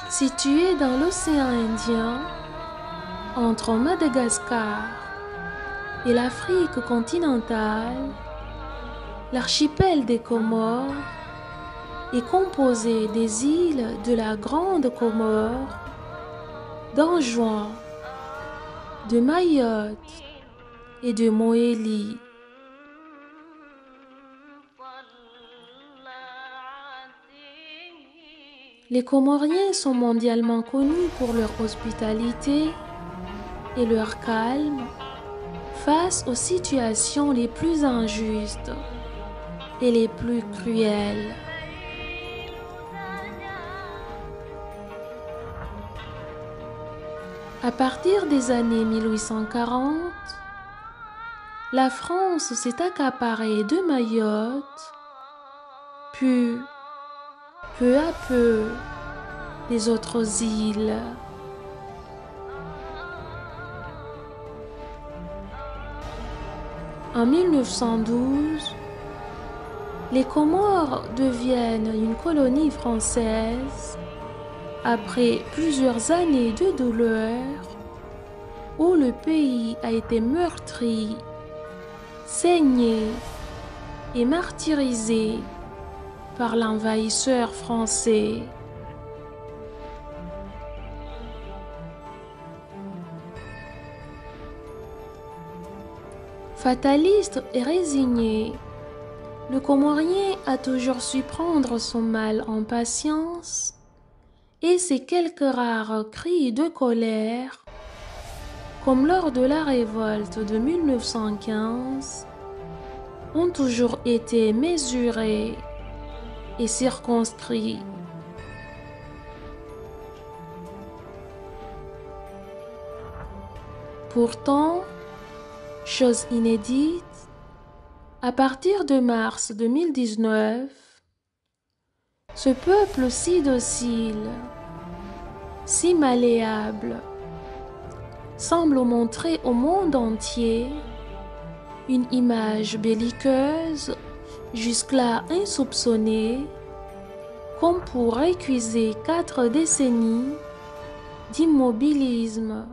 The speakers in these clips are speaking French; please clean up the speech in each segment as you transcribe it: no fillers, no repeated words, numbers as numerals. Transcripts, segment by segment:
Situé dans l'océan Indien, entre Madagascar et l'Afrique continentale, l'archipel des Comores est composé des îles de la Grande Comore, d'Anjouan, de Mayotte et de Moélie. Les Comoriens sont mondialement connus pour leur hospitalité et leur calme face aux situations les plus injustes et les plus cruelles. À partir des années 1840, la France s'est accaparée de Mayotte, puis peu à peu les autres îles. En 1912, les Comores deviennent une colonie française après plusieurs années de douleur où le pays a été meurtri, saigné et martyrisé par l'envahisseur français. Fataliste et résigné, le Comorien a toujours su prendre son mal en patience et ses quelques rares cris de colère, comme lors de la révolte de 1915, ont toujours été mesurés et circonscrits. Pourtant, chose inédite, à partir de mars 2019, ce peuple si docile, si malléable, semble montrer au monde entier une image belliqueuse jusque-là insoupçonnée, comme pour récuser 4 décennies d'immobilisme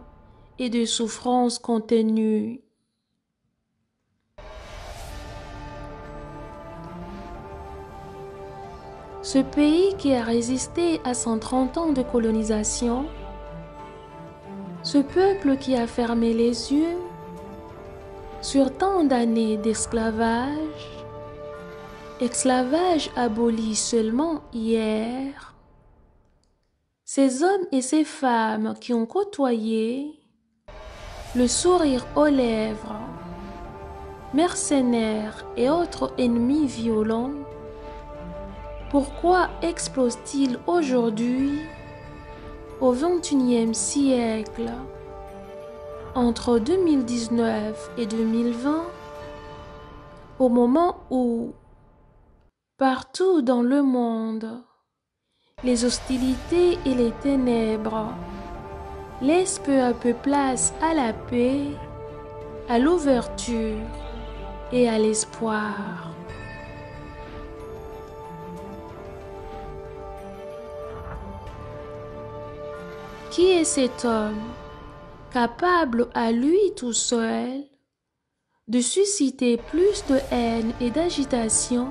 et de souffrance contenue. Ce pays qui a résisté à 130 ans de colonisation, ce peuple qui a fermé les yeux sur tant d'années d'esclavage, esclavage aboli seulement hier, ces hommes et ces femmes qui ont côtoyé, le sourire aux lèvres, mercenaires et autres ennemis violents, pourquoi explose-t-il aujourd'hui, au XXIe siècle, entre 2019 et 2020, au moment où, partout dans le monde, les hostilités et les ténèbres laissent peu à peu place à la paix, à l'ouverture et à l'espoir. Qui est cet homme capable à lui tout seul de susciter plus de haine et d'agitation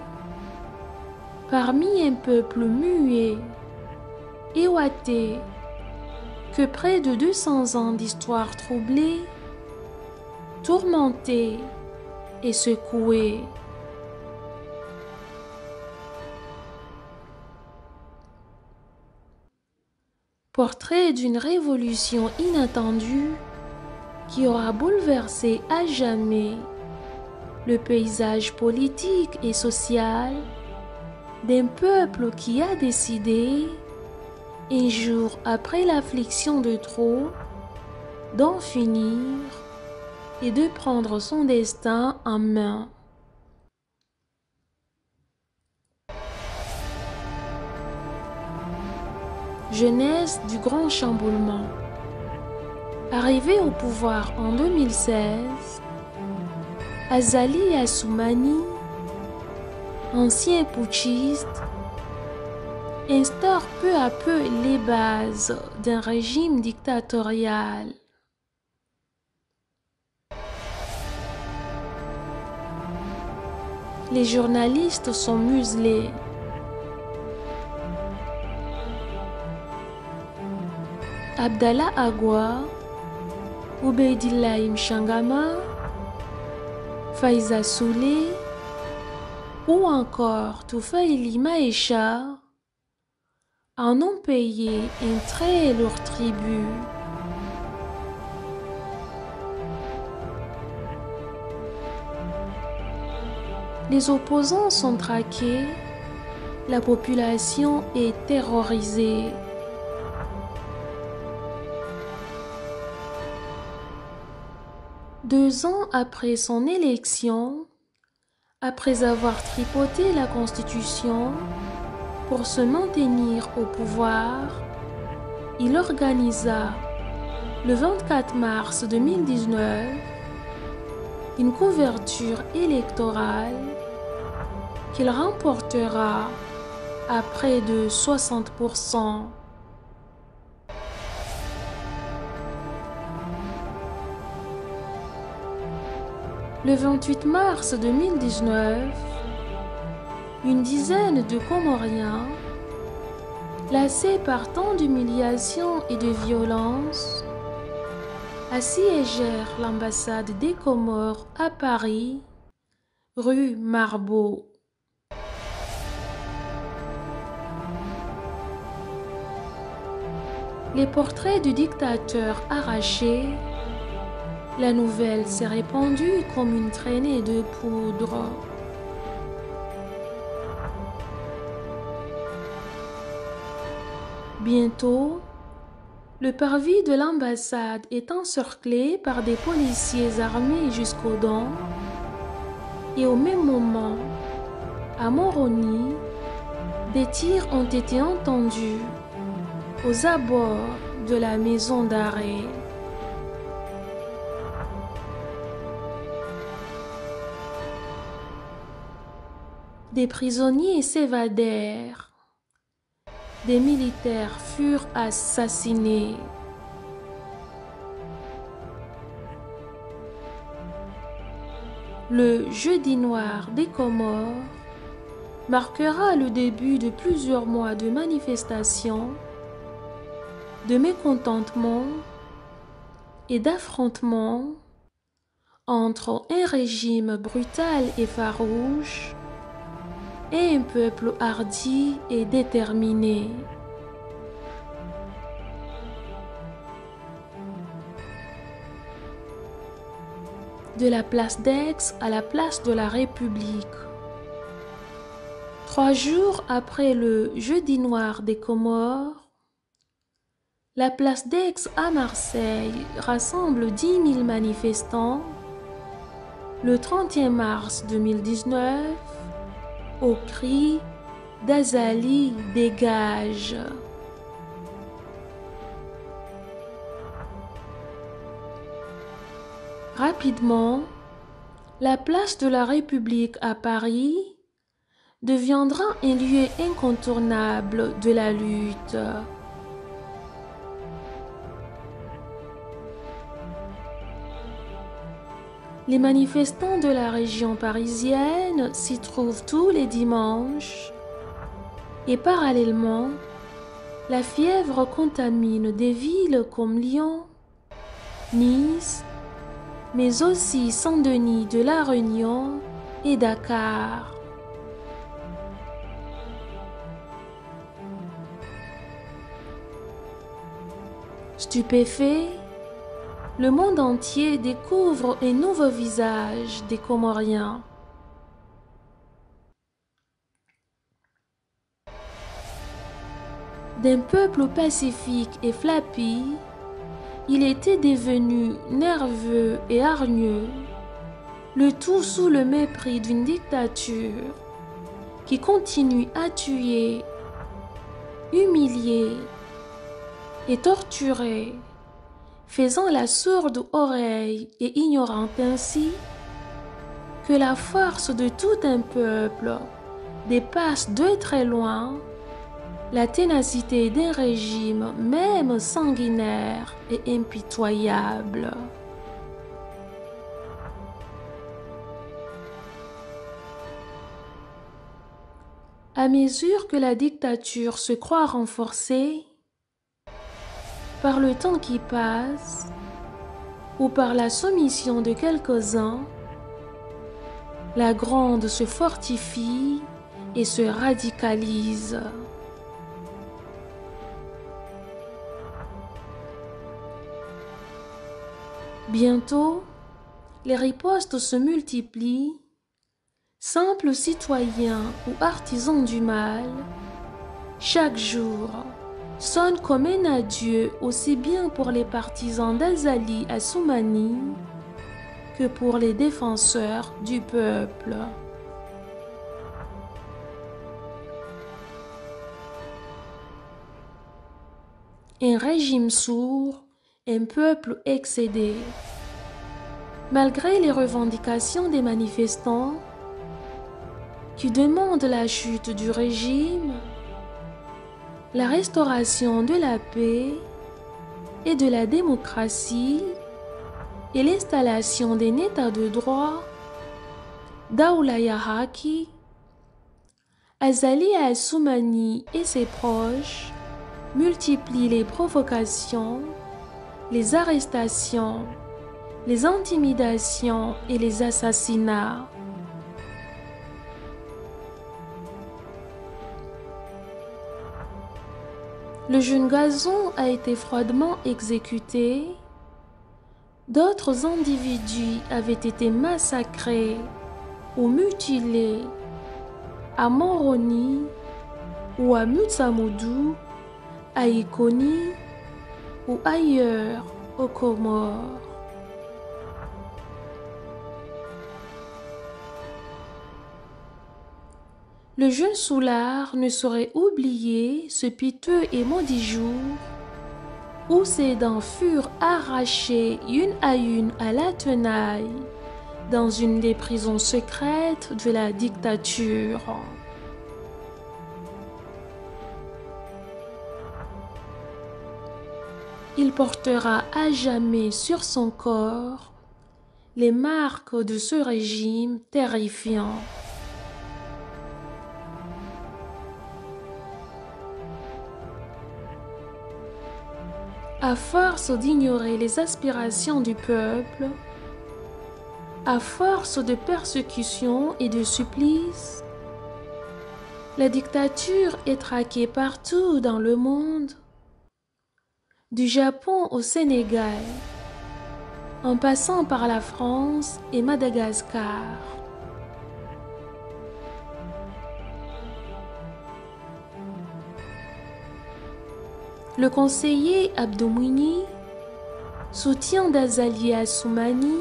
parmi un peuple muet et ouaté que près de 200 ans d'histoire troublée, tourmentée et secouée? Portrait d'une révolution inattendue qui aura bouleversé à jamais le paysage politique et social d'un peuple qui a décidé, un jour après l'affliction de trop, d'en finir et de prendre son destin en main. Jeunesse du grand chamboulement. Arrivé au pouvoir en 2016, Azali Assoumani, ancien putschiste, instaure peu à peu les bases d'un régime dictatorial. Les journalistes sont muselés. Abdallah Agua, Ubaidillah Mchangama, Faiza Soulé ou encore Toufaïli Maïcha en ont payé un très lourd tribut. Les opposants sont traqués, la population est terrorisée. Deux ans après son élection, après avoir tripoté la Constitution pour se maintenir au pouvoir, il organisa le 24 mars 2019 une couverture électorale qu'il remportera à près de 60%. Le 28 mars 2019, une dizaine de Comoriens, lassés par tant d'humiliations et de violences, assiégèrent l'ambassade des Comores à Paris, rue Marbeau. Les portraits du dictateur arrachés, la nouvelle s'est répandue comme une traînée de poudre. Bientôt, le parvis de l'ambassade est encerclé par des policiers armés jusqu'aux dents et au même moment, à Moroni, des tirs ont été entendus aux abords de la maison d'arrêt. Des prisonniers s'évadèrent. Des militaires furent assassinés. Le Jeudi noir des Comores marquera le début de plusieurs mois de manifestations, de mécontentement et d'affrontements entre un régime brutal et farouche et un peuple hardi et déterminé. De la place d'Aix à la place de la République. 3 jours après le Jeudi noir des Comores, la place d'Aix à Marseille rassemble 10 000 manifestants le 31 mars 2019 au cri d'Azali dégage. Rapidement, la place de la République à Paris deviendra un lieu incontournable de la lutte. Les manifestants de la région parisienne s'y trouvent tous les dimanches et parallèlement, la fièvre contamine des villes comme Lyon, Nice, mais aussi Saint-Denis de la Réunion et Dakar. Stupéfait, le monde entier découvre un nouveau visage des Comoriens. D'un peuple pacifique et flappy, il était devenu nerveux et hargneux, le tout sous le mépris d'une dictature qui continue à tuer, humilier et torturer, faisant la sourde oreille et ignorant ainsi que la force de tout un peuple dépasse de très loin la ténacité d'un régime même sanguinaire et impitoyable. À mesure que la dictature se croit renforcée, par le temps qui passe ou par la soumission de quelques-uns, la grande se fortifie et se radicalise. Bientôt, les ripostes se multiplient. Simples citoyens ou artisans du mal, chaque jour, sonnent comme un adieu aussi bien pour les partisans d'Azali Assoumani que pour les défenseurs du peuple. Un régime sourd, un peuple excédé. Malgré les revendications des manifestants qui demandent la chute du régime, la restauration de la paix et de la démocratie et l'installation d'un état de droit, Daoula ya Haki, Azali Assoumani et ses proches multiplient les provocations, les arrestations, les intimidations et les assassinats. Le jeune Gazon a été froidement exécuté. D'autres individus avaient été massacrés ou mutilés à Moroni ou à Mutsamoudou, à Ikoni ou ailleurs aux Comores. Le jeune Soulard ne saurait oublier ce piteux et maudit jour où ses dents furent arrachées une à la tenaille dans une des prisons secrètes de la dictature. Il portera à jamais sur son corps les marques de ce régime terrifiant. À force d'ignorer les aspirations du peuple, à force de persécutions et de supplices, la dictature est traquée partout dans le monde, du Japon au Sénégal, en passant par la France et Madagascar. Le conseiller Abdoumouni, soutien d'Azali Assoumani,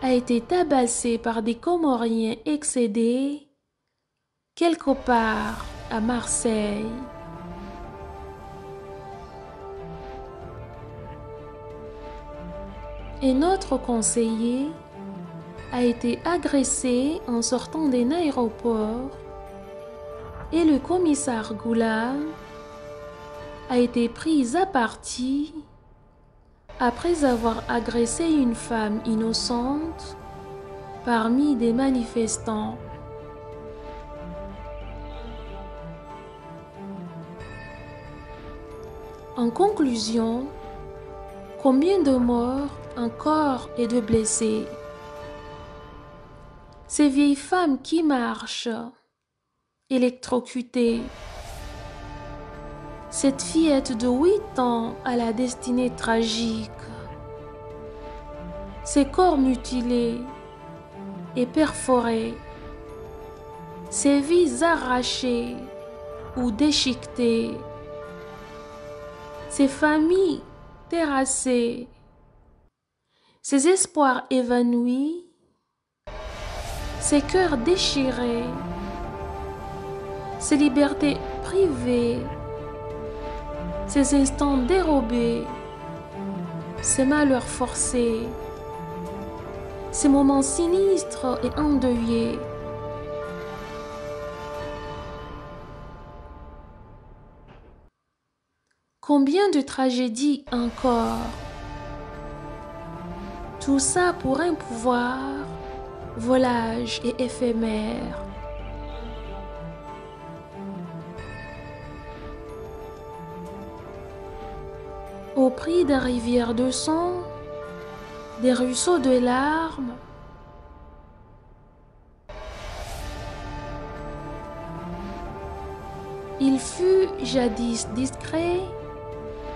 a été tabassé par des Comoriens excédés quelque part à Marseille. Un autre conseiller a été agressé en sortant d'un aéroport et le commissaire Goula a été pris à partie après avoir agressé une femme innocente parmi des manifestants. En conclusion, combien de morts encore et de blessés? Ces vieilles femmes qui marchent, électrocutées. Cette fillette de 8 ans à la destinée tragique. Ses corps mutilés et perforés. Ses vies arrachées ou déchiquetées. Ses familles terrassées. Ses espoirs évanouis. Ses cœurs déchirés. Ses libertés privées. Ces instants dérobés, ces malheurs forcés, ces moments sinistres et endeuillés. Combien de tragédies encore? Tout ça pour un pouvoir volage et éphémère. Au prix des rivières de sang, des ruisseaux de larmes, il fut jadis discret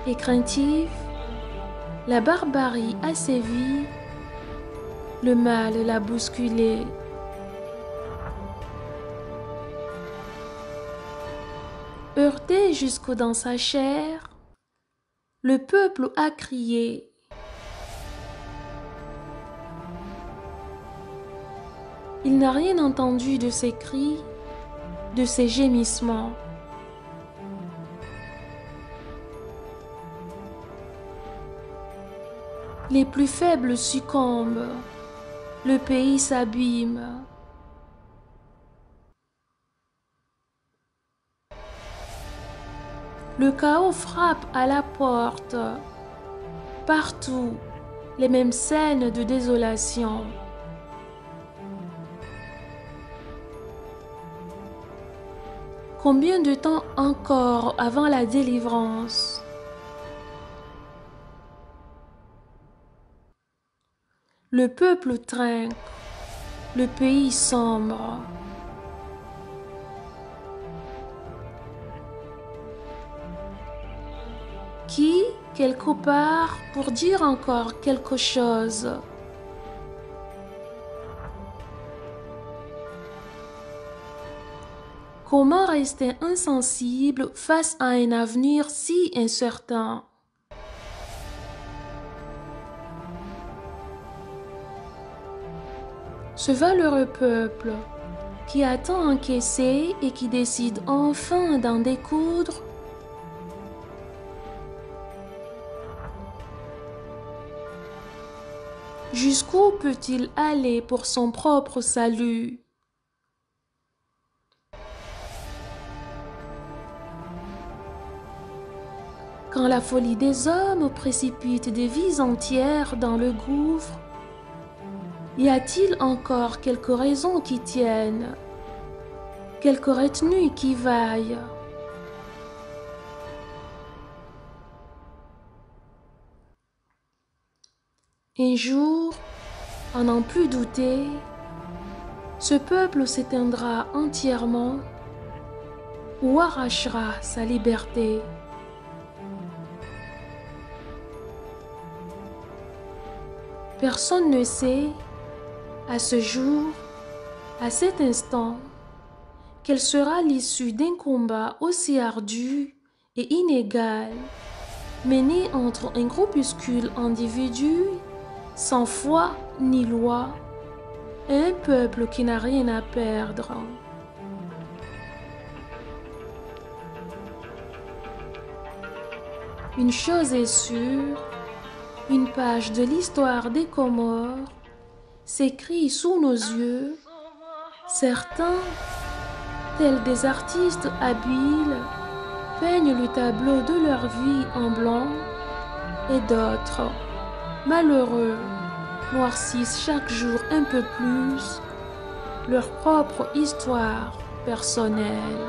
et craintif, la barbarie a sévi, le mal l'a bousculé. Heurté jusqu'au dans sa chair, le peuple a crié. Il n'a rien entendu de ses cris, de ses gémissements. Les plus faibles succombent, le pays s'abîme. Le chaos frappe à la porte. Partout, les mêmes scènes de désolation. Combien de temps encore avant la délivrance? Le peuple trinque, le pays sombre. Qui, quelque part, pour dire encore quelque chose? Comment rester insensible face à un avenir si incertain? Ce valeureux peuple qui a tant encaissé et qui décide enfin d'en découdre, jusqu'où peut-il aller pour son propre salut? Quand la folie des hommes précipite des vies entières dans le gouffre, y a-t-il encore quelques raisons qui tiennent, quelques retenues qui vaillent? Un jour, à n'en plus douter, ce peuple s'éteindra entièrement ou arrachera sa liberté. Personne ne sait, à ce jour, à cet instant, quelle sera l'issue d'un combat aussi ardu et inégal, mené entre un groupuscule d'individus sans foi ni loi, et un peuple qui n'a rien à perdre. Une chose est sûre, une page de l'histoire des Comores s'écrit sous nos yeux. Certains, tels des artistes habiles, peignent le tableau de leur vie en blanc, et d'autres, malheureux, noircissent chaque jour un peu plus leur propre histoire personnelle.